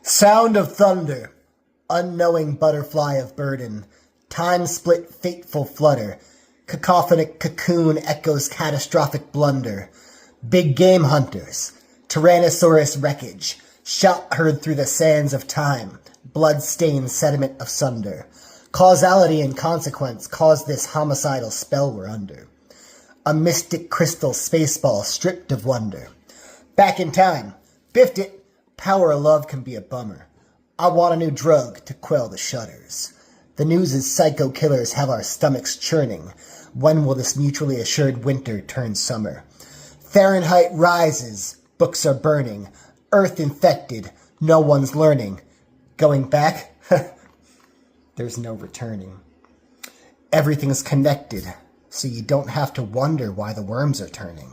Sound of thunder, unknowing butterfly of burden, time-split fateful flutter, cacophonic cocoon echoes catastrophic blunder, big game hunters, Tyrannosaurus wreckage, shot heard through the sands of time, blood-stained sediment of sunder, causality and consequence caused this homicidal spell we're under, a mystic crystal spaceball stripped of wonder, back in time, biffed it. Power of love can be a bummer. I want a new drug to quell the shudders. The news' psycho killers have our stomachs churning. When will this mutually assured winter turn summer? Fahrenheit rises, books are burning, earth infected, no one's learning. Going back? There's no returning. Everything's connected, so you don't have to wonder why the worms are turning.